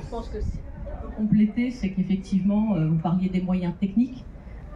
je pense que compléter, c'est qu'effectivement, vous parliez des moyens techniques,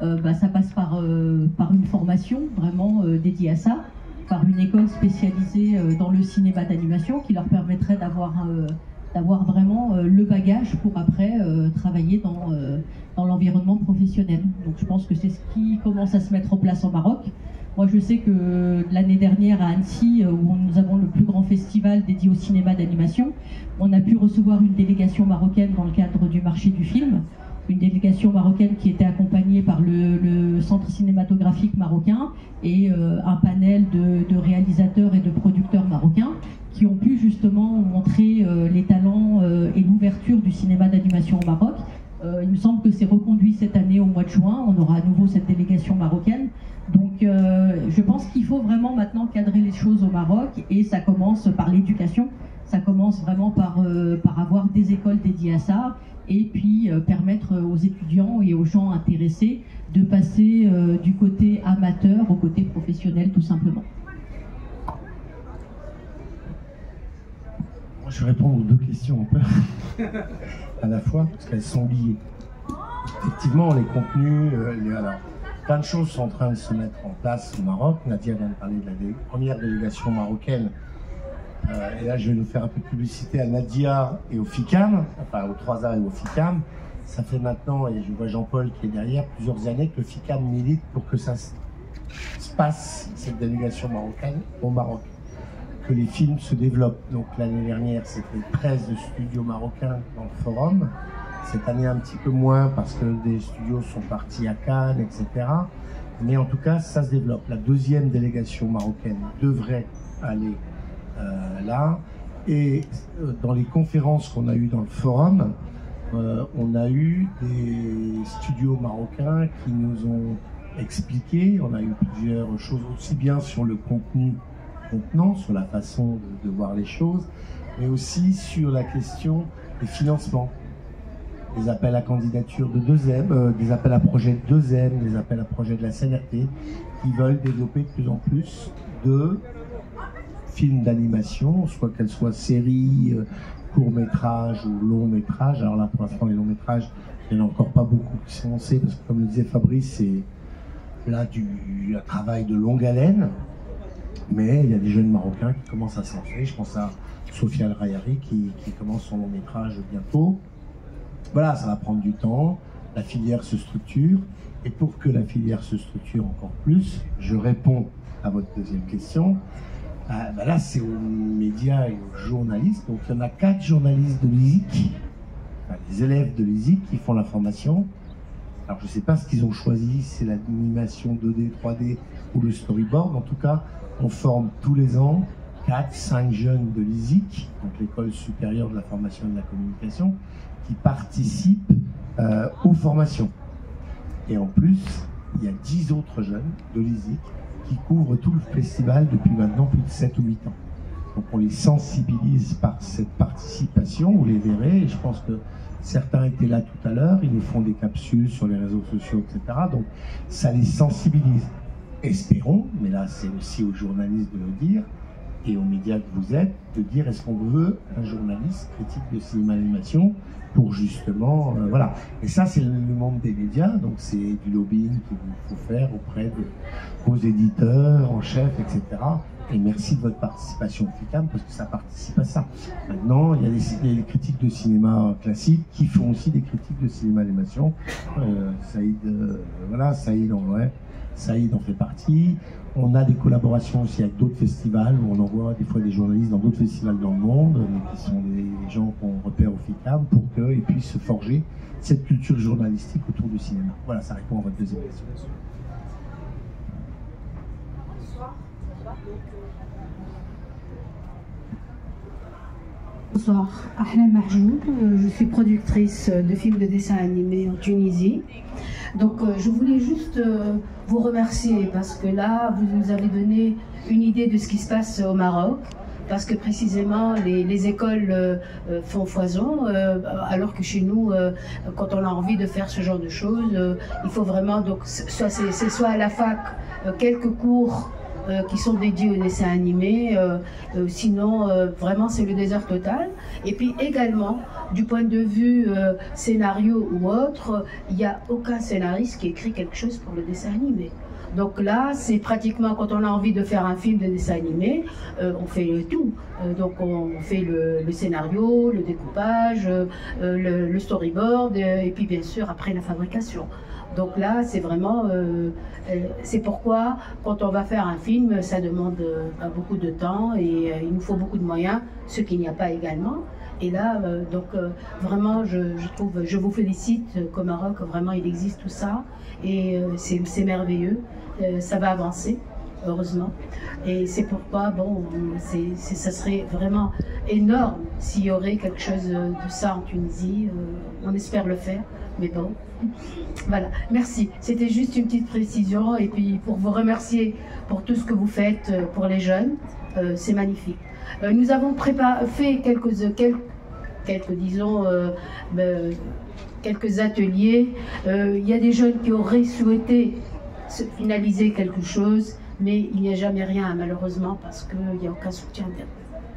ça passe par une formation vraiment dédiée à ça, par une école spécialisée dans le cinéma d'animation qui leur permettrait d'avoir vraiment le bagage pour après travailler dans l'environnement professionnel. Donc je pense que c'est ce qui commence à se mettre en place en Maroc. Moi je sais que l'année dernière à Annecy, où nous avons le plus grand festival dédié au cinéma d'animation, on a pu recevoir une délégation marocaine dans le cadre du marché du film, une délégation marocaine qui était accompagnée par le centre cinématographique marocain et un panel de réalisateurs et de producteurs marocains qui ont pu justement montrer les talents et l'ouverture du cinéma d'animation au Maroc. Il me semble que c'est reconduit cette année au mois de juin, on aura à nouveau cette délégation marocaine. Donc je pense qu'il faut vraiment maintenant cadrer les choses au Maroc et ça commence par l'éducation, ça commence vraiment par avoir des écoles dédiées à ça et puis permettre aux étudiants et aux gens intéressés de passer du côté amateur au côté professionnel tout simplement. Moi, je vais répondre aux deux questions un peu à la fois parce qu'elles sont liées. Effectivement, les contenus, alors, plein de choses sont en train de se mettre en place au Maroc. Nadia vient de parler de la première délégation marocaine. Et là, je vais nous faire un peu de publicité à Nadia et au FICAM, enfin aux 3A et au FICAM. Ça fait maintenant, et je vois Jean-Paul qui est derrière, plusieurs années que le FICAM milite pour que ça se passe, cette délégation marocaine, au Maroc. Que les films se développent. Donc l'année dernière, c'était 13 studios marocains dans le forum. Cette année, un petit peu moins parce que des studios sont partis à Cannes, etc. Mais en tout cas, ça se développe. La deuxième délégation marocaine devrait aller là. Et dans les conférences qu'on a eues dans le forum, on a eu des studios marocains qui nous ont expliqué, on a eu plusieurs choses aussi bien sur le contenu contenant, sur la façon de voir les choses, mais aussi sur la question des financements. Des appels à candidature de 2M, des appels à projets de 2M, des appels à projets de la CNRT, qui veulent développer de plus en plus de films d'animation, soit qu'elles soient séries, courts-métrages ou longs-métrages. Alors là, pour l'instant, les longs-métrages, il n'y en a encore pas beaucoup qui sont lancés, parce que comme le disait Fabrice, c'est là un travail de longue haleine, mais il y a des jeunes Marocains qui commencent à se lancer. Je pense à Sophia El Rayari qui commence son long-métrage bientôt. Voilà, ça va prendre du temps, la filière se structure, et pour que la filière se structure encore plus, je réponds à votre deuxième question. Là, c'est aux médias et aux journalistes. Donc, il y en a 4 journalistes de l'ISIC, les élèves de l'ISIC qui font la formation. Alors, je ne sais pas ce qu'ils ont choisi, c'est l'animation 2D, 3D ou le storyboard. En tout cas, on forme tous les ans 4-5 jeunes de l'ISIC, donc l'École supérieure de la formation et de la communication, qui participent aux formations. Et en plus, il y a 10 autres jeunes de l'ISIC qui couvrent tout le festival depuis maintenant plus de 7 ou 8 ans. Donc on les sensibilise par cette participation, vous les verrez, et je pense que certains étaient là tout à l'heure, ils nous font des capsules sur les réseaux sociaux, etc. Donc ça les sensibilise. Espérons, mais là c'est aussi aux journalistes de le dire, et aux médias que vous êtes, de dire est-ce qu'on veut un journaliste critique de cinéma d'animation pour justement, voilà. Et ça c'est le monde des médias, donc c'est du lobbying qu'il faut faire auprès de vos éditeurs, en chef, etc. Et merci de votre participation au FICAM parce que ça participe à ça. Maintenant, il y a des critiques de cinéma classique qui font aussi des critiques de cinéma d'animation. Saïd en fait partie. On a des collaborations aussi avec d'autres festivals où on envoie des fois des journalistes dans d'autres festivals dans le monde, mais qui sont des gens qu'on repère au FICAM pour qu'ils puissent se forger cette culture journalistique autour du cinéma. Voilà, ça répond à votre deuxième question. Bonsoir, Ahlam Mahjoub, je suis productrice de films de dessin animé en Tunisie. Donc je voulais juste vous remercier parce que là, vous nous avez donné une idée de ce qui se passe au Maroc, parce que précisément les écoles font foison, alors que chez nous, quand on a envie de faire ce genre de choses, il faut vraiment, donc c'est soit à la fac, quelques cours qui sont dédiés au dessin animé. Sinon, vraiment, c'est le désert total. Et puis également, du point de vue scénario ou autre, il n'y a aucun scénariste qui écrit quelque chose pour le dessin animé. Donc là, c'est pratiquement quand on a envie de faire un film de dessin animé, on fait tout. Donc on fait le scénario, le découpage, le storyboard, et puis bien sûr après la fabrication. Donc là, c'est vraiment, c'est pourquoi quand on va faire un film, ça demande beaucoup de temps et il nous faut beaucoup de moyens, ce qu'il n'y a pas également. Et là, vraiment, je vous félicite qu'au Maroc, vraiment, il existe tout ça. Et c'est merveilleux. Ça va avancer, heureusement. Et c'est pourquoi, bon, ça serait vraiment énorme s'il y aurait quelque chose de ça en Tunisie. On espère le faire, mais bon. Voilà, merci. C'était juste une petite précision. Et puis, pour vous remercier pour tout ce que vous faites pour les jeunes, c'est magnifique. Nous avons fait quelques ateliers. Il y a des jeunes qui auraient souhaité finaliser quelque chose, mais il n'y a jamais rien, malheureusement, parce qu'il n'y a aucun soutien.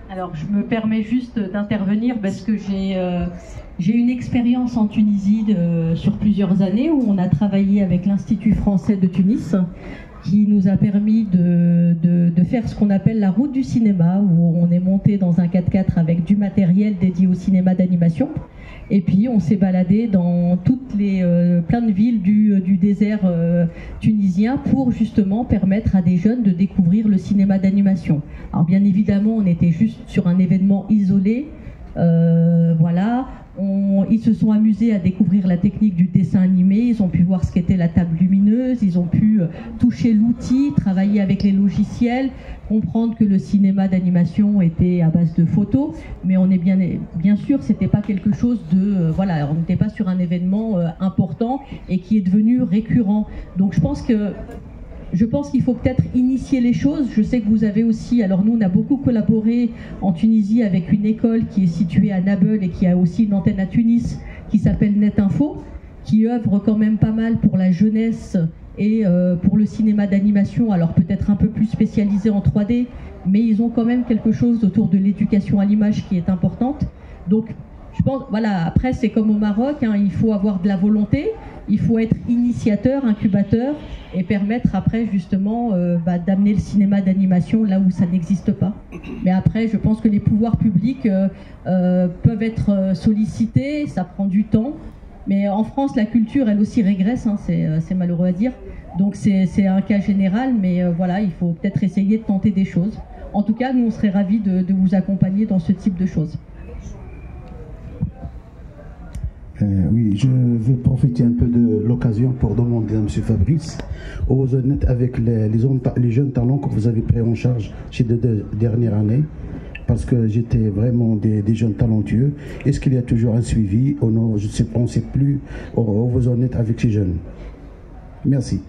Alors, je me permets juste d'intervenir parce que j'ai une expérience en Tunisie sur plusieurs années où on a travaillé avec l'Institut français de Tunis, qui nous a permis de faire ce qu'on appelle la route du cinéma, où on est monté dans un 4x4 avec du matériel dédié au cinéma d'animation. Et puis on s'est baladé dans toutes les plein de villes du désert tunisien pour justement permettre à des jeunes de découvrir le cinéma d'animation. Alors bien évidemment, on était juste sur un événement isolé, voilà. Ils se sont amusés à découvrir la technique du dessin animé, ils ont pu voir ce qu'était la table lumineuse, ils ont pu toucher l'outil, travailler avec les logiciels, comprendre que le cinéma d'animation était à base de photos, mais on est bien sûr, c'était pas quelque chose de... voilà, on n'était pas sur un événement important et qui est devenu récurrent. Donc je pense qu'il faut peut-être initier les choses. Je sais que vous avez aussi, alors nous on a beaucoup collaboré en Tunisie avec une école qui est située à Nabeul et qui a aussi une antenne à Tunis qui s'appelle Netinfo, qui œuvre quand même pas mal pour la jeunesse et pour le cinéma d'animation, alors peut-être un peu plus spécialisé en 3D, mais ils ont quand même quelque chose autour de l'éducation à l'image qui est importante. Donc je pense, voilà, après c'est comme au Maroc, hein, il faut avoir de la volonté, il faut être initiateur, incubateur et permettre après justement d'amener le cinéma d'animation là où ça n'existe pas. Mais après je pense que les pouvoirs publics peuvent être sollicités, ça prend du temps. Mais en France la culture elle aussi régresse, hein, c'est malheureux à dire. Donc c'est un cas général, mais voilà, il faut peut-être essayer de tenter des choses. En tout cas, nous on serait ravis de vous accompagner dans ce type de choses. Oui, je veux profiter un peu de l'occasion pour demander à M. Fabrice, vous en êtes avec les jeunes talents que vous avez pris en charge ces 2 dernières années, parce que j'étais vraiment des jeunes talentueux. Est-ce qu'il y a toujours un suivi ou non? Je ne sais pas, on ne sait plus où vous en êtes avec ces jeunes. Merci.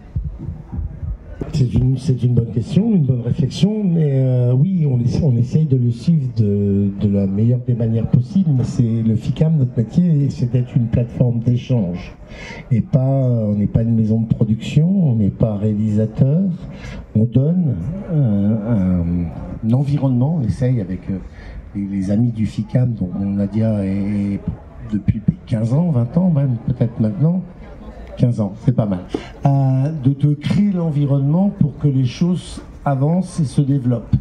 C'est une bonne question, une bonne réflexion, mais oui, on essaye de le suivre de la meilleure des manières possibles, mais c'est le FICAM, notre métier, c'est d'être une plateforme d'échange. Et on n'est pas une maison de production, on n'est pas réalisateur, on donne un environnement, on essaye avec les amis du FICAM, dont Nadia est depuis 15 ans, 20 ans même, peut-être maintenant, 15 ans, c'est pas mal, de créer l'environnement pour que les choses avancent et se développent.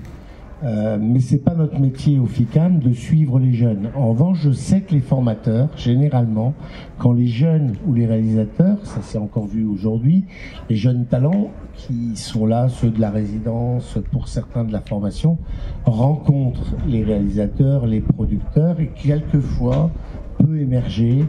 Mais c'est pas notre métier au FICAM de suivre les jeunes. En revanche, je sais que les formateurs, généralement, quand les jeunes ou les réalisateurs, ça s'est encore vu aujourd'hui, les jeunes talents qui sont là, ceux de la résidence, pour certains de la formation, rencontrent les réalisateurs, les producteurs, et quelquefois peut émerger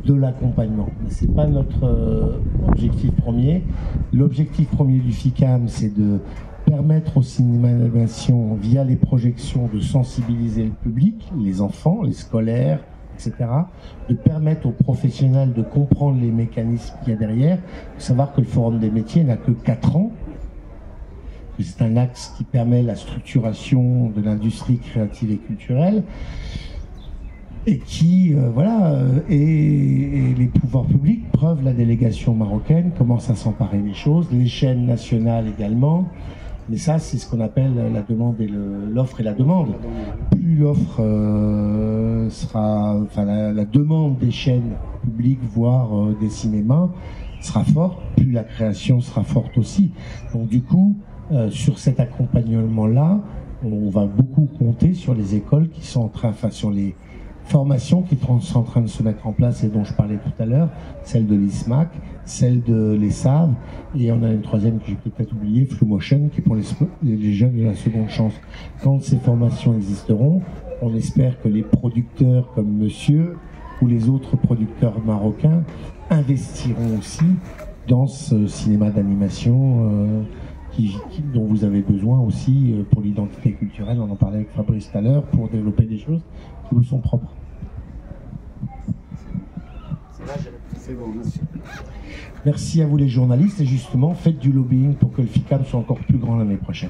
de l'accompagnement. Mais ce n'est pas notre objectif premier. L'objectif premier du FICAM, c'est de permettre au cinéma d'animation, via les projections, de sensibiliser le public, les enfants, les scolaires, etc., de permettre aux professionnels de comprendre les mécanismes qu'il y a derrière. Il faut savoir que le Forum des métiers n'a que 4 ans. C'est un axe qui permet la structuration de l'industrie créative et culturelle, et qui, et les pouvoirs publics, preuve la délégation marocaine, commence à s'emparer des choses, les chaînes nationales également, Mais ça, c'est ce qu'on appelle la demande et l'offre et la demande. Plus l'offre sera, enfin la demande des chaînes publiques, voire des cinémas, sera forte, plus la création sera forte aussi. Donc du coup, sur cet accompagnement-là, on va beaucoup compter sur les écoles qui sont en train, enfin sur les formations qui sont en train de se mettre en place et dont je parlais tout à l'heure, celle de l'ISMAC, celle de l'ESAV, et on a une troisième que j'ai peut-être oubliée, FluMotion, qui est pour les jeunes de la seconde chance. Quand ces formations existeront, on espère que les producteurs comme Monsieur ou les autres producteurs marocains investiront aussi dans ce cinéma d'animation dont vous avez besoin aussi pour l'identité culturelle. On en parlait avec Fabrice tout à l'heure, pour développer des choses qui vous sont propres. C'est bon, merci. Merci à vous les journalistes, et justement, faites du lobbying pour que le FICAM soit encore plus grand l'année prochaine.